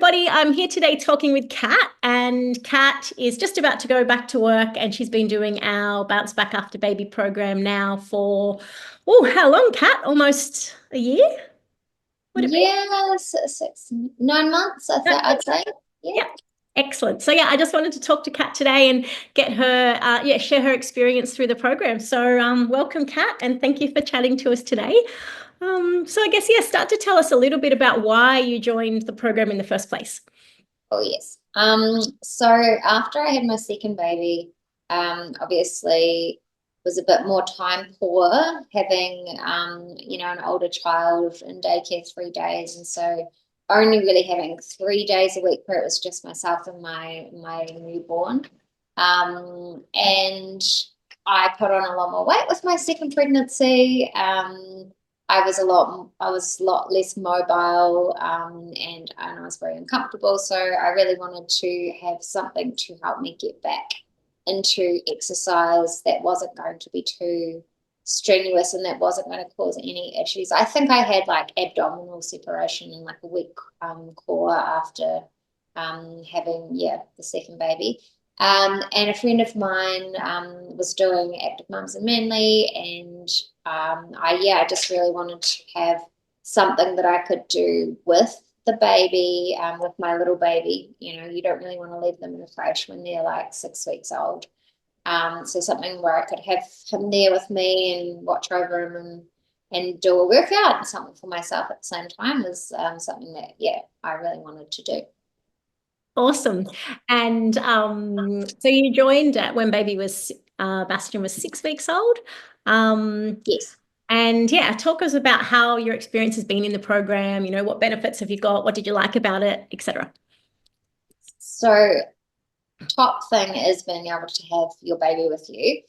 everybody. I'm here today talking with Kat, and Kat is just about to go back to work, and she's been doing our Bounce Back After Baby program now for, how long, Kat? Almost a year? Would it be? Yeah, 9 months, I'd say. Yeah. Yeah. Excellent. So I just wanted to talk to Kat today and get her, share her experience through the program. So welcome, Kat, and thank you for chatting to us today. So I guess, start to tell us a little bit about why you joined the program in the first place. Oh, yes. So after I had my second baby, obviously was a bit more time poor having, an older child in daycare 3 days. And so only really having 3 days a week where it was just myself and my newborn. And I put on a lot more weight with my second pregnancy. I was a lot less mobile, and I was very uncomfortable. So I really wanted to have something to help me get back into exercise that wasn't going to be too strenuous and that wasn't going to cause any issues. I think I had like abdominal separation and like a weak core after having the second baby. And a friend of mine was doing Active Mums in Manly, and I just really wanted to have something that I could do with the baby, with my little baby. You know, you don't really want to leave them in the crèche when they're like 6 weeks old. So something where I could have him there with me and watch over him and do a workout and something for myself at the same time was something that, I really wanted to do. Awesome. And so you joined when Bastian was 6 weeks old. Yes. And talk us about how your experience has been in the program. What benefits have you got? What did you like about it, etc.? So top thing is being able to have your baby with you.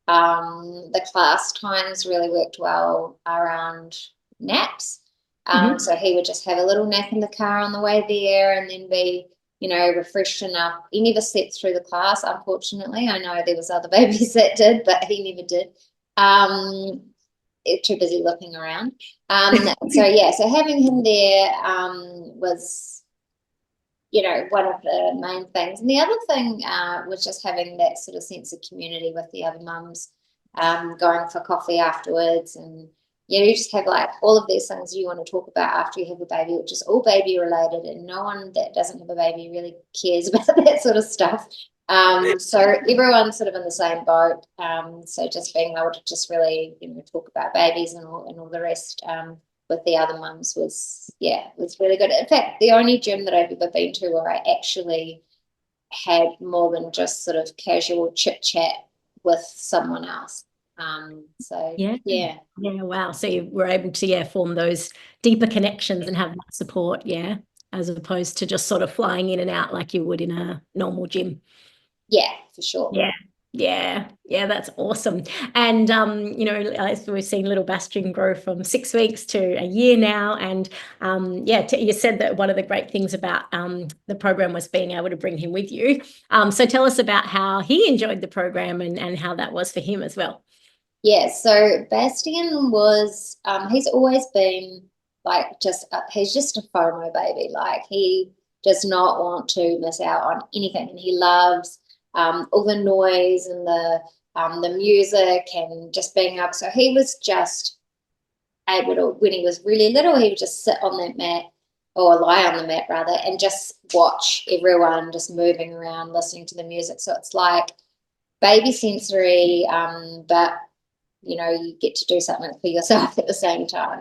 The class times really worked well around naps. So he would just have a little nap in the car on the way there and then be, refreshed enough. He never slept through the class, unfortunately. I know there was other babies that did, but he never did. Too busy looking around. So having him there was one of the main things. And the other thing was just having that sort of sense of community with the other mums, going for coffee afterwards. And, you just have like all of these things you want to talk about after you have a baby, which is all baby related. And no one that doesn't have a baby really cares about that sort of stuff. So everyone's sort of in the same boat. So just being able to just really, talk about babies and all the rest. With the other mums was really good. In fact, the only gym that I've ever been to where I actually had more than just sort of casual chit chat with someone else. Wow. So you were able to form those deeper connections and have that support, as opposed to just sort of flying in and out like you would in a normal gym. Yeah, for sure. Yeah, that's awesome. And as we've seen little Bastian grow from 6 weeks to a year now. And you said that one of the great things about the program was being able to bring him with you. So tell us about how he enjoyed the program and how that was for him as well. Yeah, so Bastian was he's always been like he's just a FOMO baby. Like he does not want to miss out on anything, and he loves all the noise and the music and just being up. So he was just able to, when he was really little, he would just sit on that mat or lie on the mat rather and just watch everyone just moving around, listening to the music. So it's like baby sensory, but you get to do something for yourself at the same time.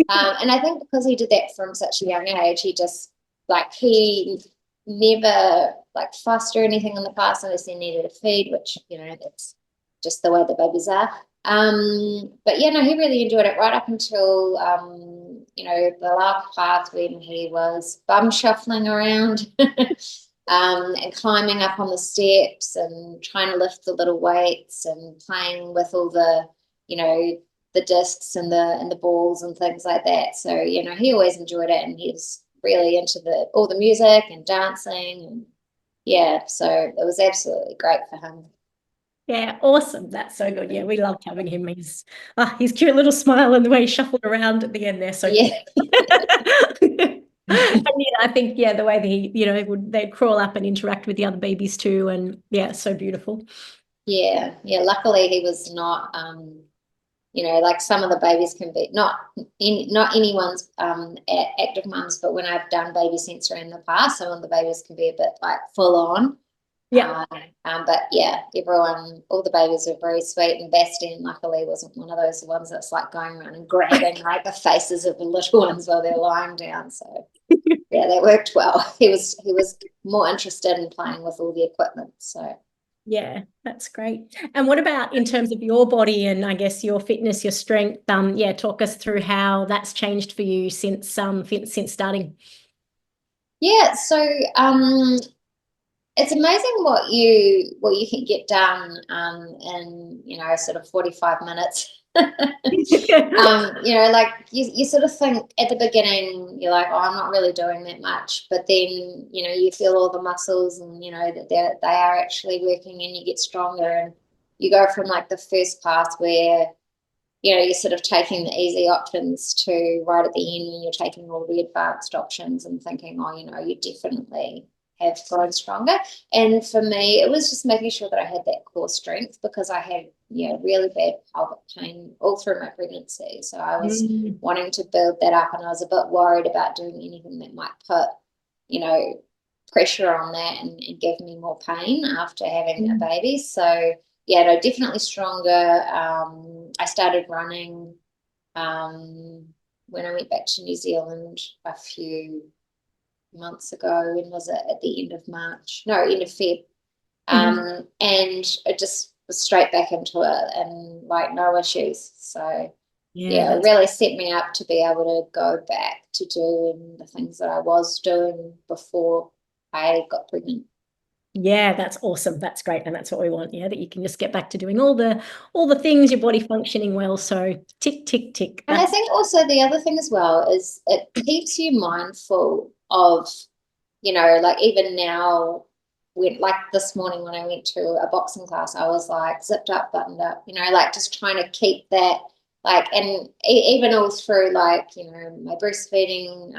And I think because he did that from such a young age, he never fussed or anything in the class unless he needed a feed, which, that's just the way the babies are. But he really enjoyed it right up until, the last class when he was bum shuffling around and climbing up on the steps and trying to lift the little weights and playing with all the, the discs and the balls and things like that. So, he always enjoyed it, and he's really into all the music and dancing, and so it was absolutely great for him. Yeah, awesome. That's so good. Yeah, we loved having him. His cute little smile and the way he shuffled around at the end there. So Yeah. And yeah, I think, yeah, the way that he, they'd crawl up and interact with the other babies too. And yeah, so beautiful. Yeah, yeah. Luckily, he was not. Like some of the babies can be not anyone's active mums, but when I've done baby sensory in the past, some of the babies can be a bit like full on. Yeah. But yeah, all the babies are very sweet, and Bastian luckily wasn't one of those ones that's like going around and grabbing like the faces of the little ones while they're lying down. So yeah, that worked well. He was more interested in playing with all the equipment. So Yeah, that's great. And what about in terms of your body and I guess your fitness, your strength? Yeah, talk us through how that's changed for you since starting. yeah, so it's amazing what you can get done in sort of 45 minutes. Like you sort of think at the beginning you're like, oh, I'm not really doing that much, but then you feel all the muscles and that they are actually working, and you get stronger, and you go from like the first class where you're sort of taking the easy options to right at the end when you're taking all the advanced options and thinking, oh, you definitely have grown stronger. And for me, it was just making sure that I had that core strength, because I had, really bad pelvic pain all through my pregnancy. So I was Mm. wanting to build that up, and I was a bit worried about doing anything that might put, you know, pressure on that and give me more pain after having a baby. So yeah, no, definitely stronger. I started running when I went back to New Zealand a few months ago. When was it? At the end of March? No, end of Feb. Mhm. And it just was straight back into it, and like no issues. So Yeah, yeah, it that's really set me up to be able to go back to doing the things that I was doing before I got pregnant. yeah, that's awesome. That's great. And that's what we want. Yeah, that you can just get back to doing all the things, your body functioning well. So tick, tick, tick. And I That's think also the other thing as well is it keeps you mindful of, like even now, when like this morning when I went to a boxing class, I was like zipped up, buttoned up, like just trying to keep that like, and even all through like, my breastfeeding,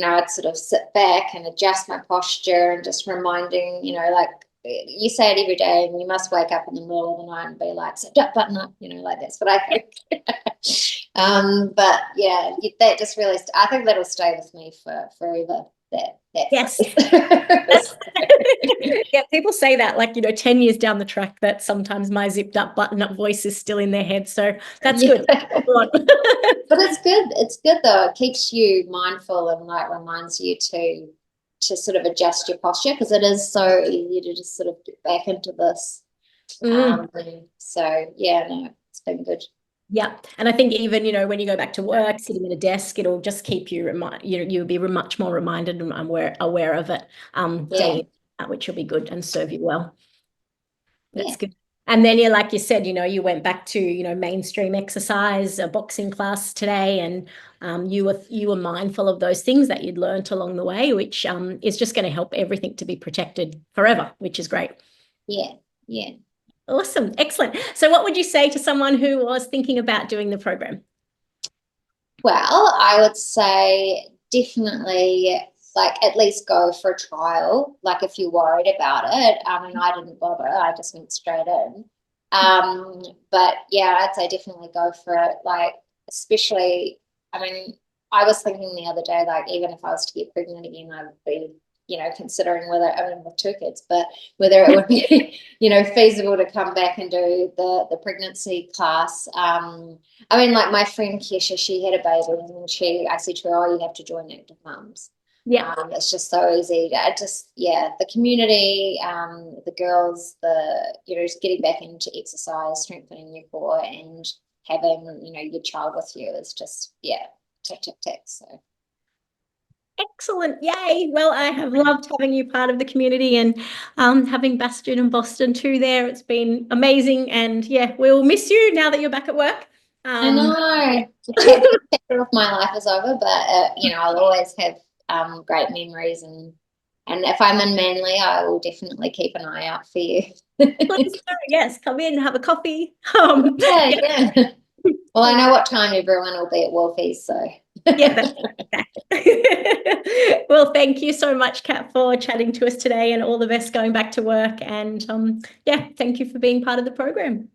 I'd sort of sit back and adjust my posture and just reminding, like you say it every day, and you must wake up in the middle of the night and be like, sit up, button up, like that's what I think. But yeah, that just really, I think that'll stay with me for forever. That yes. phrase. Yeah, people say that like, 10 years down the track that sometimes my zipped up button up voice is still in their head. So that's good. Yeah. But it's good. It's good though. It keeps you mindful and like reminds you to sort of adjust your posture, because it is so easy to just sort of get back into this. Mm. So yeah, no, it's been good. Yeah. And I think even, when you go back to work, sitting at a desk, it'll just keep you you'll be much more reminded and aware of it day Yeah, in, which will be good and serve you well. yeah, That's good. And then you, like you said, you went back to, mainstream exercise, a boxing class today, and you were mindful of those things that you'd learnt along the way, which is just going to help everything to be protected forever, which is great. yeah, yeah. Awesome. Excellent. So what would you say to someone who was thinking about doing the program? Well, I would say definitely like at least go for a trial. Like if you're worried about it. I mean, I didn't bother. I just went straight in. But yeah, I'd say definitely go for it. Like especially, I mean, I was thinking the other day, like even if I was to get pregnant again, I would be, considering whether, I mean, with two kids, but whether it would be, feasible to come back and do the pregnancy class. I mean, like my friend Kesha, she had a baby, and I said to her, "Oh, you have to join Active Mums." Yeah. It's just so easy. Yeah, the community, the girls, just getting back into exercise, strengthening your core, and having, your child with you is just, yeah, tick, tick, tick. So, Excellent. Yay. Well, I have loved having you part of the community and having Bastion and Boston too there. It's been amazing. And yeah, we'll miss you now that you're back at work. I know the chapter of my life is over, but I'll always have great memories, and if I'm in Manly, I will definitely keep an eye out for you. Please do. Yes, come in, have a coffee. Yeah, Yeah. yeah. Well, I know what time everyone will be at Wolfies, so. Yeah, that's exactly. Well, thank you so much, Kat, for chatting to us today, and all the best going back to work. And yeah, thank you for being part of the program.